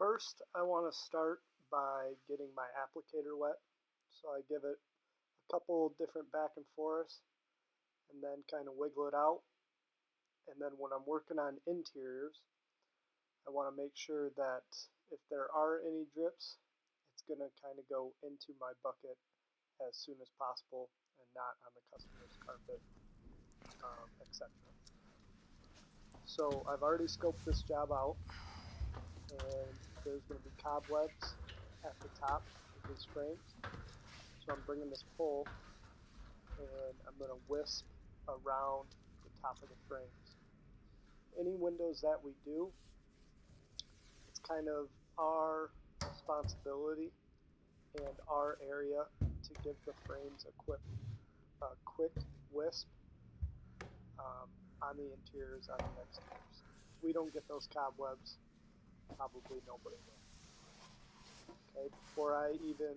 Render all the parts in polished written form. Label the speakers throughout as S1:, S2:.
S1: First, I want to start by getting my applicator wet. So I give it a couple different back and forths and then kind of wiggle it out. And then when I'm working on interiors, I want to make sure that if there are any drips, it's going to kind of go into my bucket as soon as possible and not on the customer's carpet, etc. So I've already scoped this job out, and there's going to be cobwebs at the top of these frames. So I'm bringing this pole and I'm going to wisp around the top of the frames. Any windows that we do, it's kind of our responsibility and our area to give the frames a quick wisp on the interiors, on the exteriors. If we don't get those cobwebs, probably nobody will. Okay, before I even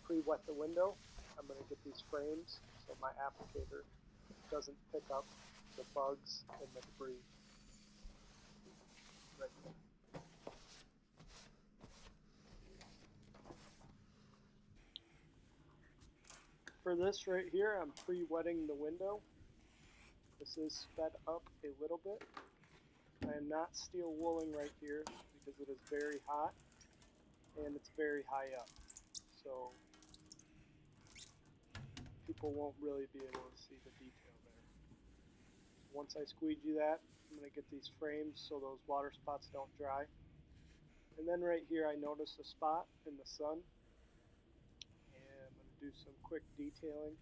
S1: pre-wet the window, I'm going to get these frames so my applicator doesn't pick up the bugs and the debris right there. For this right here, I'm pre-wetting the window. This is sped up a little bit. I am not steel wooling right here because it is very hot and it's very high up. So people won't really be able to see the detail there. Once I squeegee that, I'm going to get these frames so those water spots don't dry. And then right here I notice a spot in the sun, and I'm going to do some quick detailing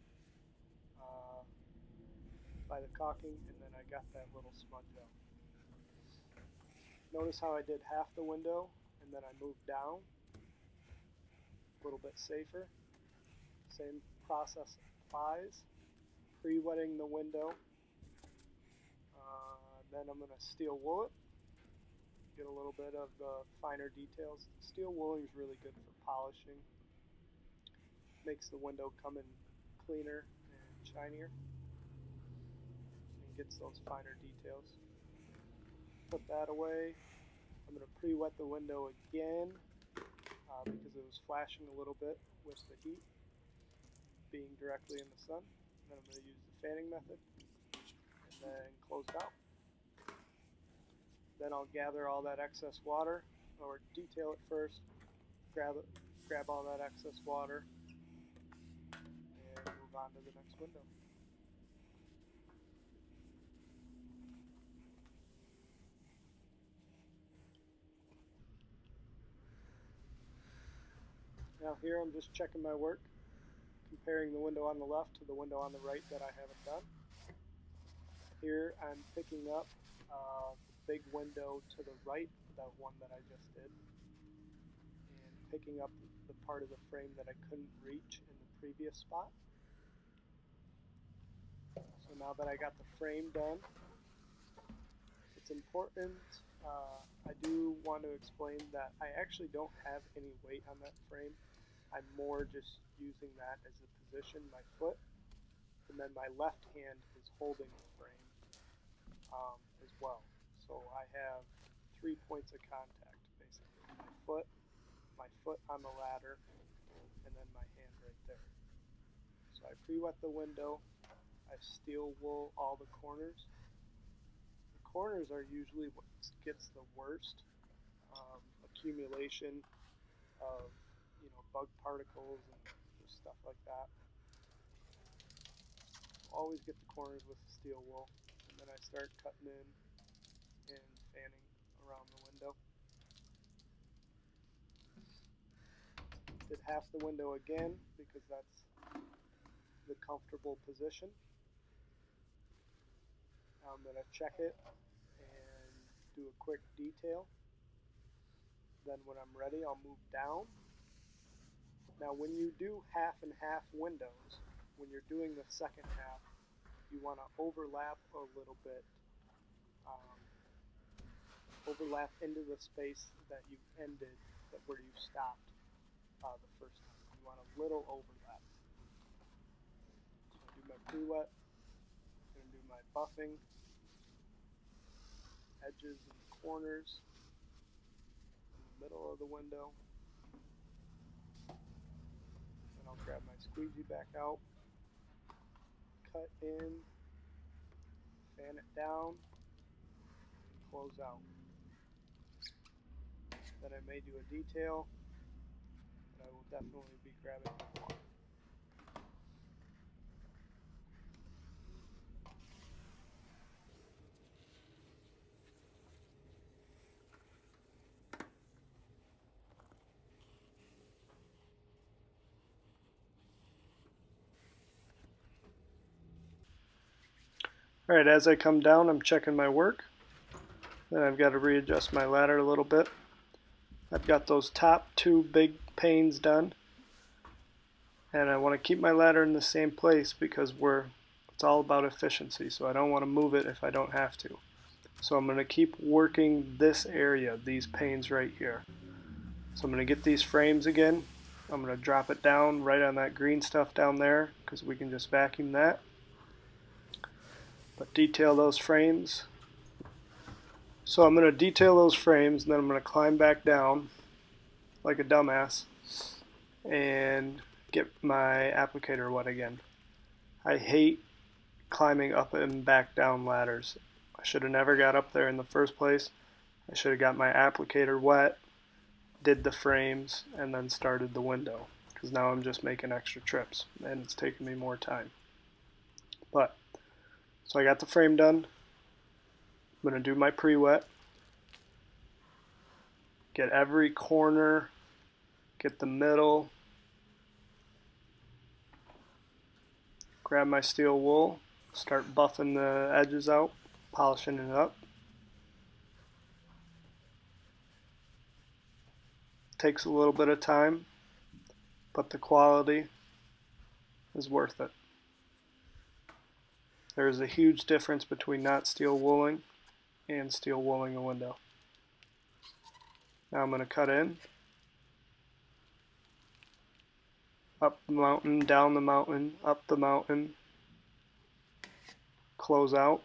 S1: by the caulking, and then I got that little smudge out. Notice how I did half the window and then I moved down, a little bit safer. Same process applies, pre-wetting the window. Then I'm going to steel wool it, get a little bit of the finer details. Steel wooling is really good for polishing. Makes the window come in cleaner and shinier and gets those finer details. Put that away. I'm going to pre-wet the window again because it was flashing a little bit with the heat being directly in the sun. And then I'm going to use the fanning method and then close it out. Then I'll gather all that excess water, or detail it first, grab all that excess water, and move on to the next window. Now here I'm just checking my work, comparing the window on the left to the window on the right that I haven't done. Here I'm picking up the big window to the right, that one that I just did, and picking up the part of the frame that I couldn't reach in the previous spot. So now that I got the frame done, it's important, I do want to explain that I actually don't have any weight on that frame. I'm more just using that as a position, my foot, and then my left hand is holding the frame as well. So I have 3 points of contact, basically. My foot on the ladder, and then my hand right there. So I pre-wet the window, I steel wool all the corners. The corners are usually what gets the worst accumulation of bug particles and just stuff like that. Always get the corners with the steel wool, and then I start cutting in and fanning around the window. Did half the window again because that's the comfortable position. Now I'm going to check it and do a quick detail. Then when I'm ready, I'll move down. Now when you do half and half windows, when you're doing the second half, you want to overlap a little bit, overlap into the space that you ended, where you stopped the first time. You want a little overlap. So I do my pre-wet, I'm going to do my buffing, edges and corners, in the middle of the window. And I'll grab my squeegee back out, cut in, fan it down, and close out. Then I may do a detail, but I will definitely be grabbing more. Alright, as I come down, I'm checking my work. Then I've got to readjust my ladder a little bit. I've got those top two big panes done. And I want to keep my ladder in the same place because it's all about efficiency. So I don't want to move it if I don't have to. So I'm going to keep working this area, these panes right here. So I'm going to get these frames again. I'm going to drop it down right on that green stuff down there because we can just vacuum that. But detail those frames. So I'm going to detail those frames and then I'm going to climb back down like a dumbass and get my applicator wet again. I hate climbing up and back down ladders. I should have never got up there in the first place. I should have got my applicator wet, did the frames, and then started the window. Because now I'm just making extra trips and it's taking me more time. So I got the frame done. I'm going to do my pre-wet. Get every corner, get the middle. Grab my steel wool, start buffing the edges out, polishing it up. Takes a little bit of time, but the quality is worth it. There's a huge difference between not steel wooling and steel wooling a window. Now I'm going to cut in, up the mountain, down the mountain, up the mountain, close out.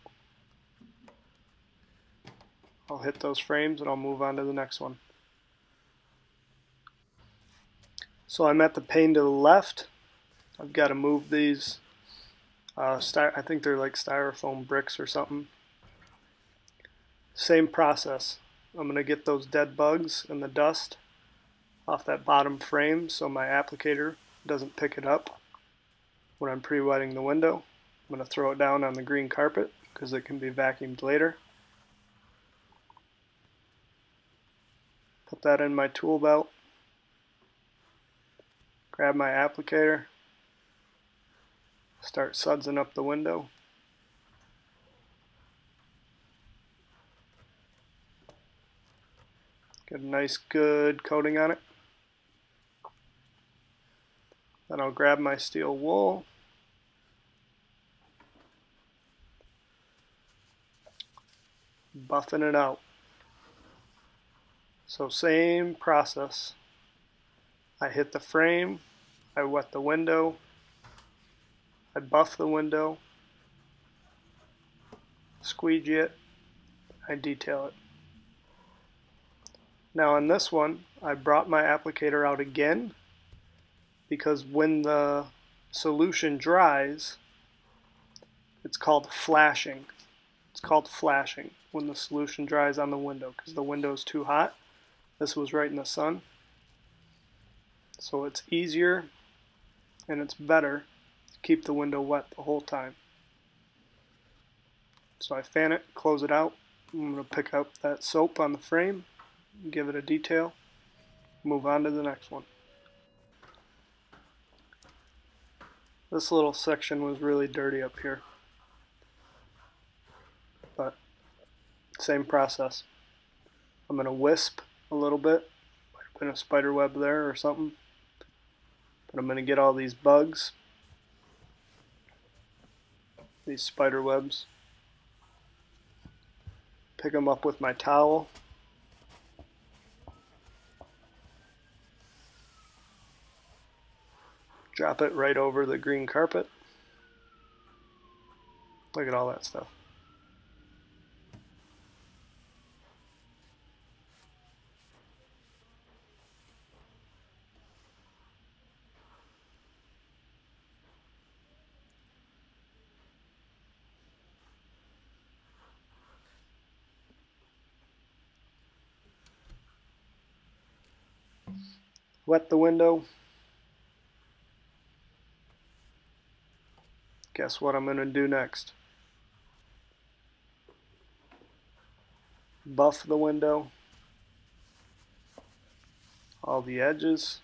S1: I'll hit those frames and I'll move on to the next one. So I'm at the pane to the left. I've got to move these, I think they're like styrofoam bricks or something. Same process. I'm going to get those dead bugs and the dust off that bottom frame so my applicator doesn't pick it up when I'm pre-wetting the window. I'm going to throw it down on the green carpet because it can be vacuumed later. Put that in my tool belt. Grab my applicator. Start sudsing up the window. Get a nice good coating on it. Then I'll grab my steel wool. Buffing it out. So same process. I hit the frame, I wet the window, I buff the window, squeegee it, I detail it. Now on this one, I brought my applicator out again because when the solution dries, it's called flashing. It's called flashing when the solution dries on the window because the window is too hot. This was right in the sun. So it's easier and it's better to keep the window wet the whole time. So I fan it, close it out. I'm going to pick up that soap on the frame, give it a detail, move on to the next one. This little section was really dirty up here, but same process. I'm going to wisp a little bit, might have been a spider web there or something, but I'm going to get all these bugs, these spider webs, pick them up with my towel, drop it right over the green carpet. Look at all that stuff. Wet the window. Guess what I'm going to do next? Buff the window, all the edges,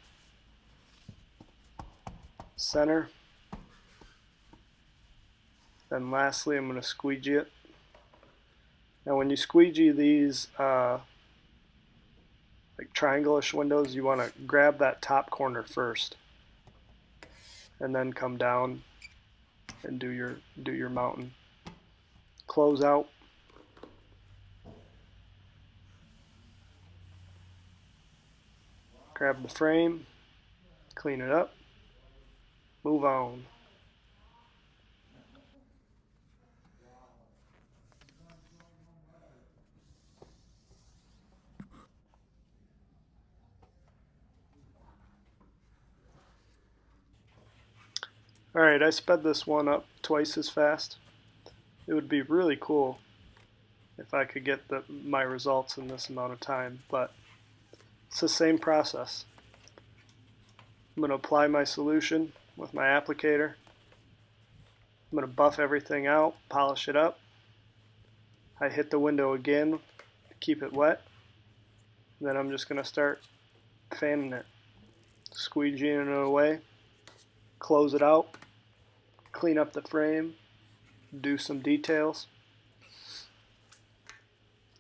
S1: center. Then lastly, I'm going to squeegee it. Now when you squeegee these like triangle-ish windows, you want to grab that top corner first and then come down and do your mountain. Close out. Grab the frame, clean it up, move on. Alright, I sped this one up twice as fast. It would be really cool if I could get my results in this amount of time, but it's the same process. I'm going to apply my solution with my applicator. I'm going to buff everything out, polish it up. I hit the window again to keep it wet. Then I'm just going to start fanning it, squeegeeing it away, close it out, clean up the frame, do some details,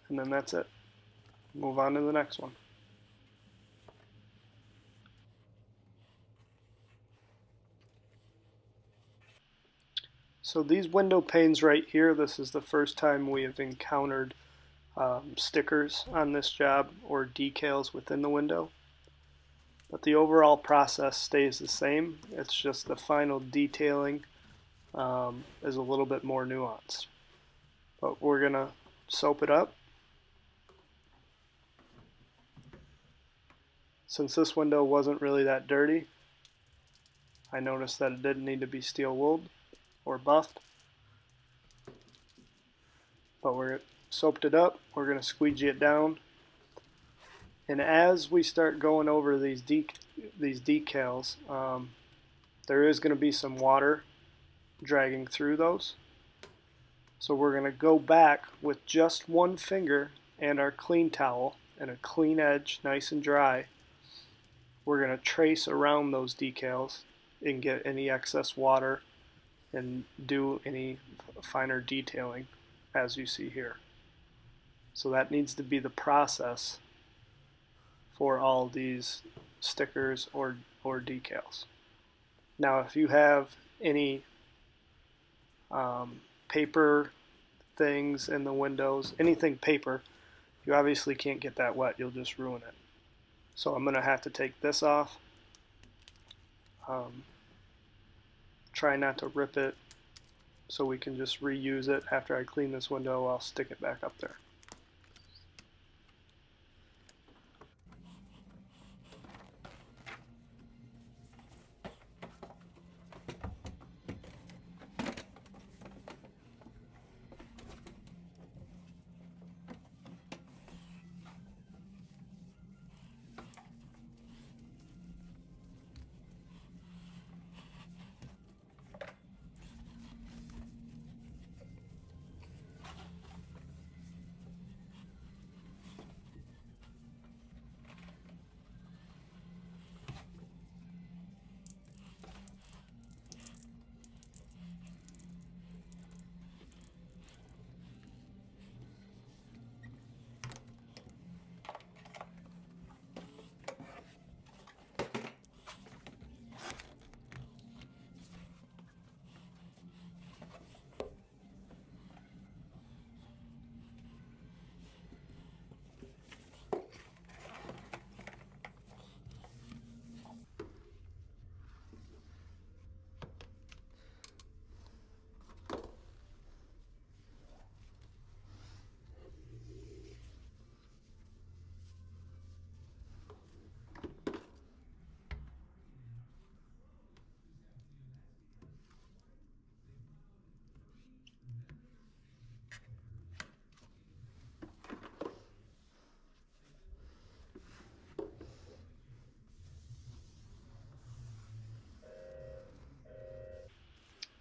S1: and then that's it. Move on to the next one. So these window panes right here, this is the first time we have encountered stickers on this job or decals within the window. But the overall process stays the same. It's just the final detailing is a little bit more nuanced. But we're going to soap it up. Since this window wasn't really that dirty, I noticed that it didn't need to be steel wooled or buffed. But we're soaped it up, we're going to squeegee it down. And as we start going over these decals, there is going to be some water dragging through those. So we're going to go back with just one finger and our clean towel and a clean edge, nice and dry. We're going to trace around those decals and get any excess water and do any finer detailing as you see here. So that needs to be the process for all these stickers or decals. Now if you have any paper things in the windows, anything paper, you obviously can't get that wet, you'll just ruin it. So I'm going to have to take this off. Try not to rip it so we can just reuse it. After I clean this window, I'll stick it back up there.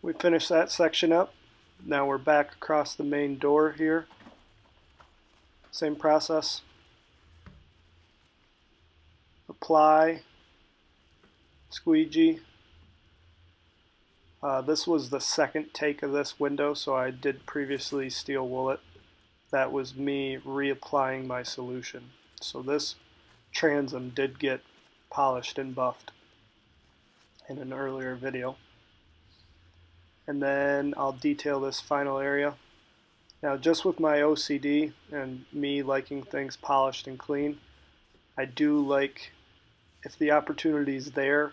S1: We finished that section up. Now we're back across the main door here. Same process. Apply, squeegee. This was the second take of this window, so I did previously steel wool it. That was me reapplying my solution. So this transom did get polished and buffed in an earlier video. And then I'll detail this final area. Now, just with my OCD and me liking things polished and clean, I do like, if the opportunity is there,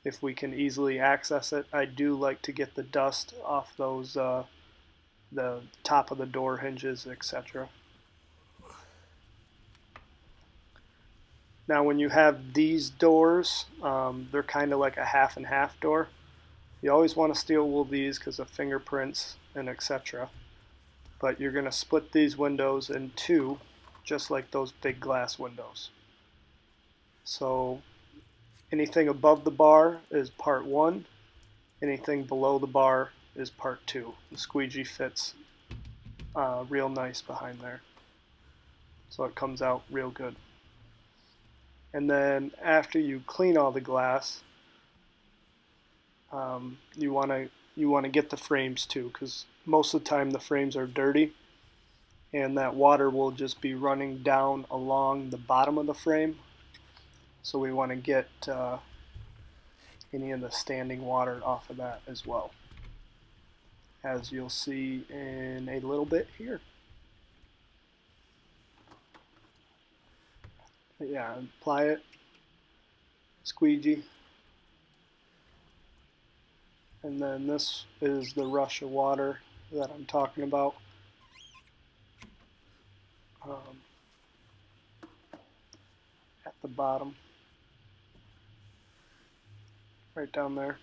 S1: if we can easily access it, I do like to get the dust off those, the top of the door hinges, etc. Now, when you have these doors, they're kind of like a half and half door. You always want to steel wool these because of fingerprints and etc. But you're going to split these windows in two, just like those big glass windows. So anything above the bar is part one, anything below the bar is part two. The squeegee fits real nice behind there, so it comes out real good. And then after you clean all the glass, you want to get the frames too, because most of the time the frames are dirty, and that water will just be running down along the bottom of the frame. So we want to get any of the standing water off of that as well, as you'll see in a little bit here. But yeah, apply it, squeegee, and then this is the rush of water that I'm talking about. At the bottom, right down there.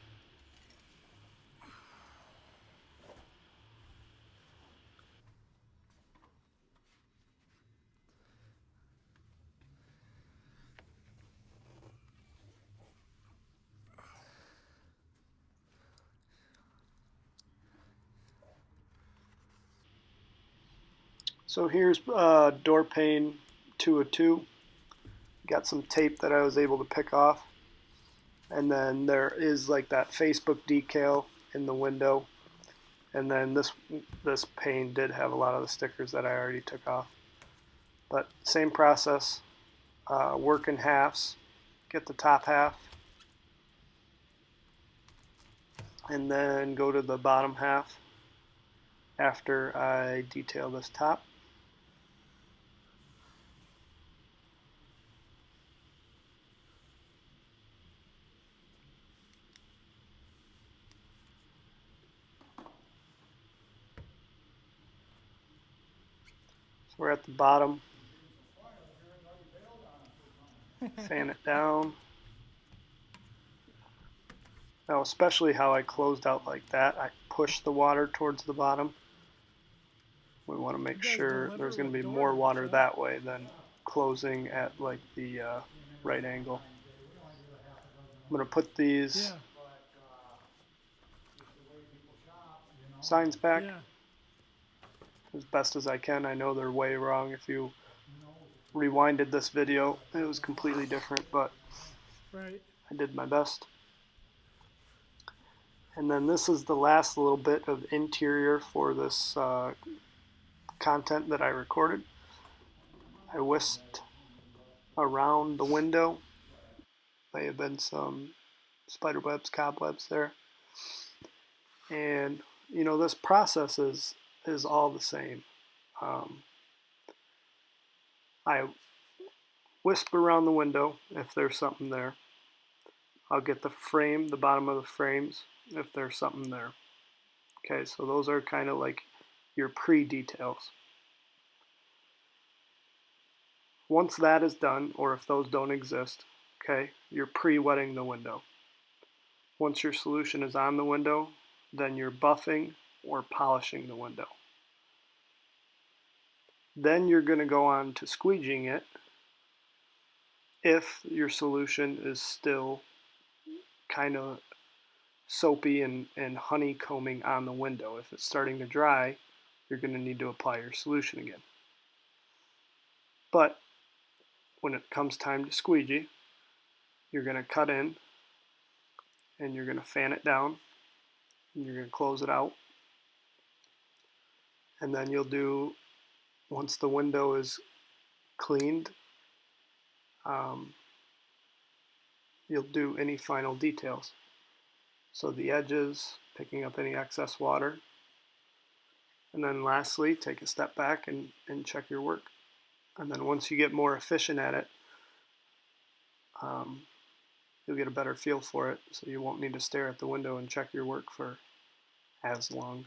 S1: So here's door pane 202. Got some tape that I was able to pick off. And then there is like that Facebook decal in the window. And then this pane did have a lot of the stickers that I already took off. But same process, work in halves, get the top half, and then go to the bottom half after I detail this top. So we're at the bottom, fan it down. Now, especially how I closed out like that, I pushed the water towards the bottom. We want to make sure there's going to be more water that way than closing at like the right angle. I'm going to put these signs back as best as I can. I know they're way wrong. If you rewinded this video, it was completely different, but I did my best. And then this is the last little bit of interior for this content that I recorded. I whisked around the window. May have been some spider webs, cobwebs there. And you know, this process is all the same. I wisp around the window if there's something there. I'll get the frame, the bottom of the frames, if there's something there. Okay, so those are kind of like your pre-details. Once that is done, or if those don't exist, okay, you're pre-wetting the window. Once your solution is on the window, then you're buffing or polishing the window. Then you're going to go on to squeegeeing it if your solution is still kind of soapy and honeycombing on the window. If it's starting to dry, you're going to need to apply your solution again. But when it comes time to squeegee, you're going to cut in and you're going to fan it down and you're going to close it out. And then you'll do, once the window is cleaned, you'll do any final details. So the edges, picking up any excess water. And then lastly, take a step back and check your work. And then once you get more efficient at it, you'll get a better feel for it, so you won't need to stare at the window and check your work for as long.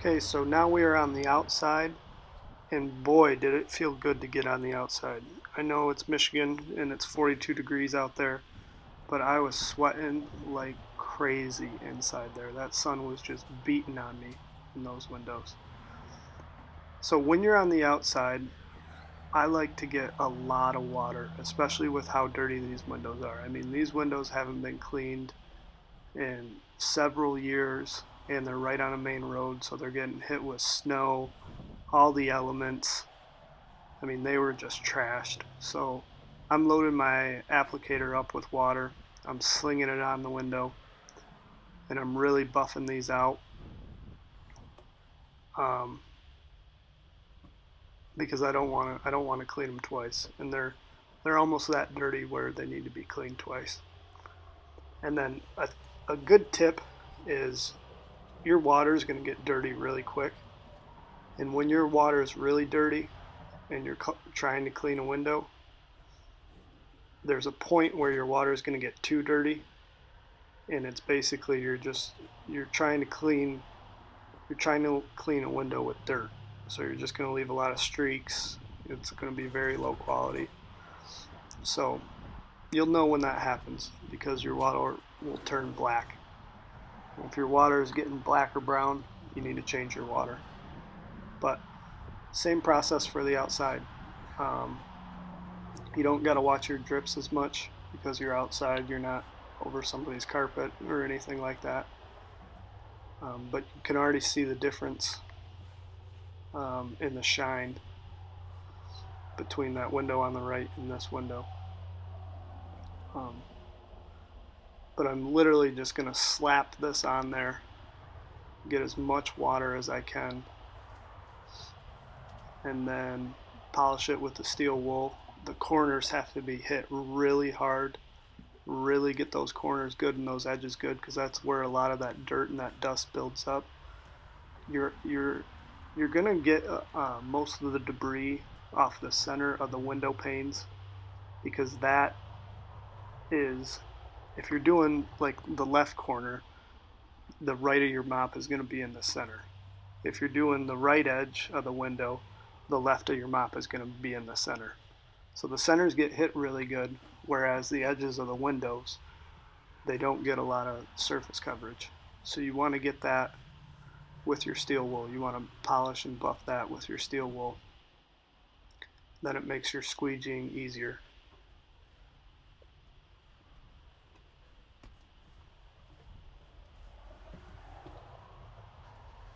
S1: Okay, so now we are on the outside, and boy, did it feel good to get on the outside. I know it's Michigan and it's 42 degrees out there, but I was sweating like crazy inside there. That sun was just beating on me in those windows. So when you're on the outside, I like to get a lot of water, especially with how dirty these windows are. I mean, these windows haven't been cleaned in several years, and they're right on a main road, so they're getting hit with snow, all the elements. I mean, they were just trashed. So I'm loading my applicator up with water. I'm slinging it on the window, and I'm really buffing these out um, because I don't want to clean them twice, and they're almost that dirty where they need to be cleaned twice. And then a good tip is your water is going to get dirty really quick. And when your water is really dirty and you're trying to clean a window, there's a point where your water is going to get too dirty, and it's basically you're trying to clean a window with dirt. So you're just going to leave a lot of streaks. It's going to be very low quality. So you'll know when that happens because your water will turn black. If your water is getting black or brown, you need to change your water. But same process for the outside. You don't got to watch your drips as much because you're outside. You're not over somebody's carpet or anything like that. But you can already see the difference in the shine between that window on the right and this window. But I'm literally just going to slap this on there, get as much water as I can, and then polish it with the steel wool. The corners have to be hit really hard, really get those corners good and those edges good, because that's where a lot of that dirt and that dust builds up. You're gonna get most of the debris off the center of the window panes, because that is, if you're doing like the left corner, the right of your mop is going to be in the center. If you're doing the right edge of the window, the left of your mop is going to be in the center. So the centers get hit really good, whereas the edges of the windows, they don't get a lot of surface coverage. So you want to get that with your steel wool. You want to polish and buff that with your steel wool. Then it makes your squeegeeing easier.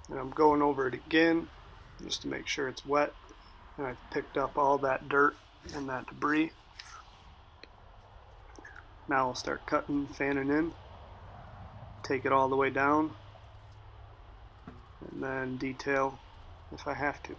S1: And I'm going over it again just to make sure it's wet. And I've picked up all that dirt and that debris. Now I'll start cutting, fanning in, take it all the way down, and then detail if I have to.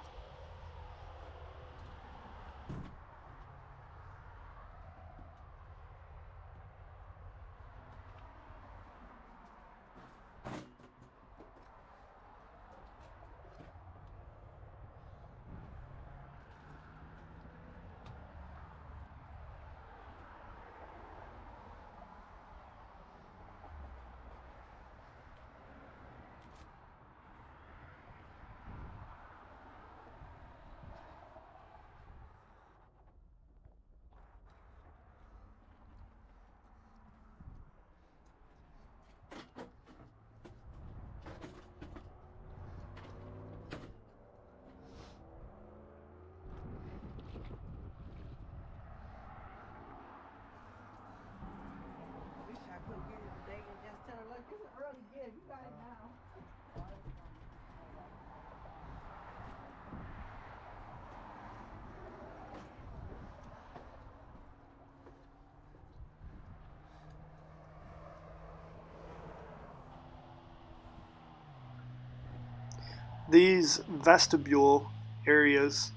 S1: These vestibule areas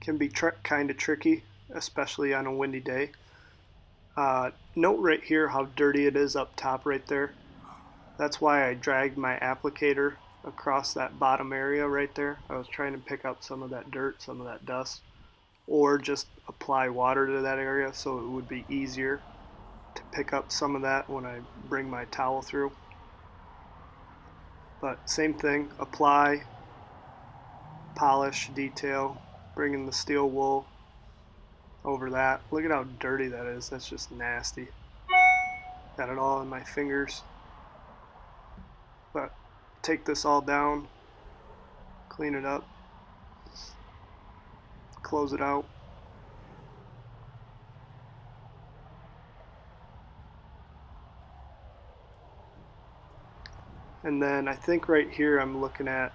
S1: can be kind of tricky, especially on a windy day. Note right here how dirty it is up top right there. That's why I dragged my applicator across that bottom area right there. I was trying to pick up some of that dirt, some of that dust, or just apply water to that area so it would be easier to pick up some of that when I bring my towel through. But same thing, apply, polish, detail, bringing the steel wool over that. Look at how dirty that is. That's just nasty. Got it all in my fingers. But take this all down, clean it up, close it out. And then I think right here I'm looking at,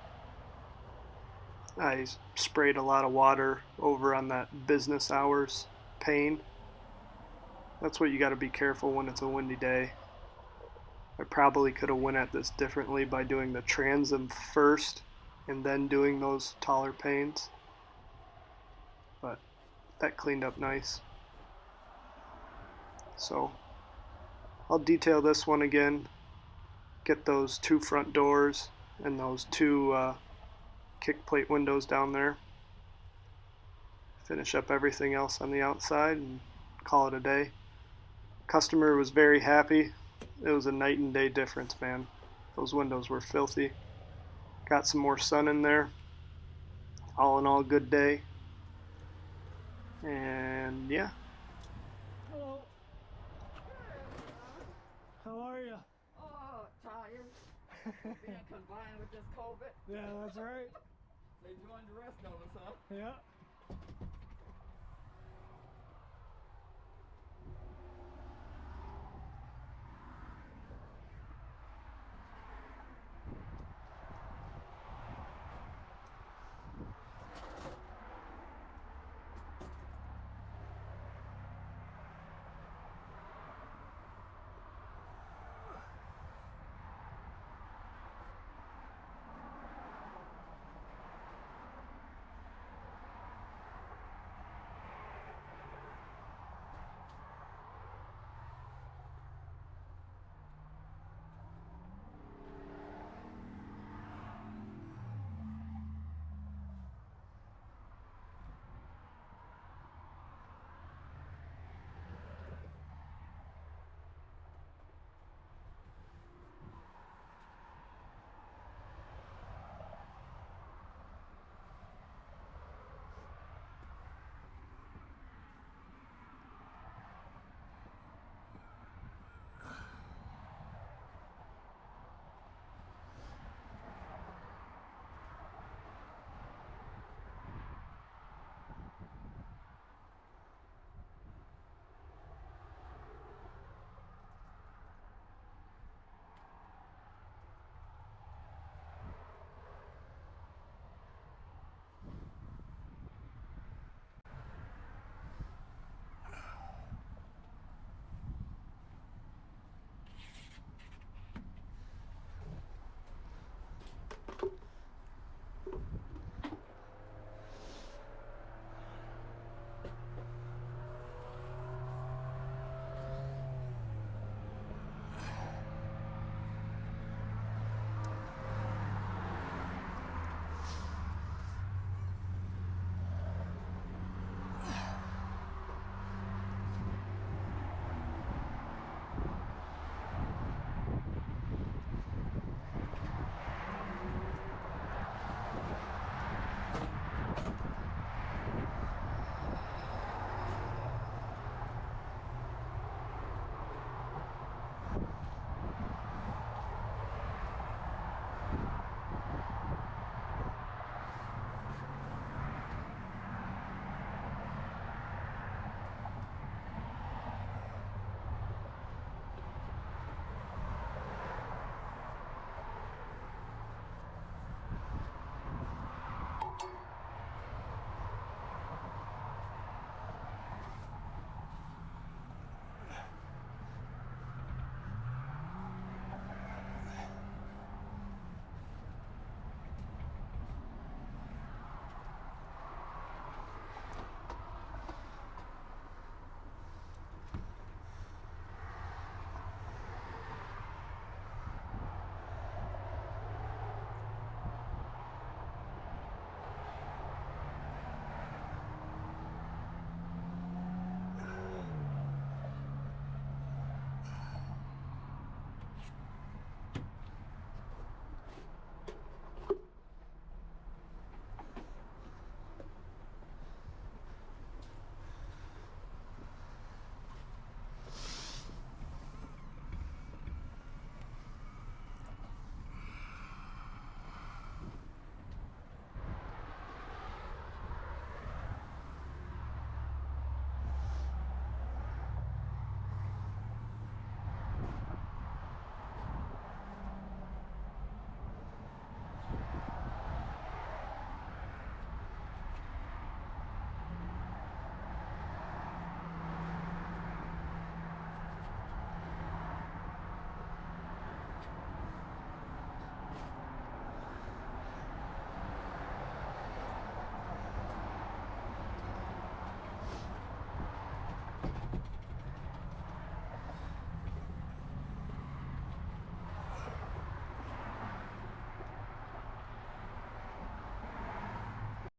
S1: I sprayed a lot of water over on that business hours pane. That's what you got to be careful when it's a windy day. I probably could have went at this differently by doing the transom first and then doing those taller panes. But that cleaned up nice. So I'll detail this one again, get those 2 front doors and those 2 kick plate windows down there. Finish up everything else on the outside and call it a day. Customer was very happy. It was a night and day difference, man. Those windows were filthy. Got some more sun in there. All in all, good day. And yeah.
S2: Hello. How are you?
S3: Oh, tired. Being confined with this COVID.
S2: Yeah, that's right.
S3: They joined the rest of us, huh?
S2: Yeah.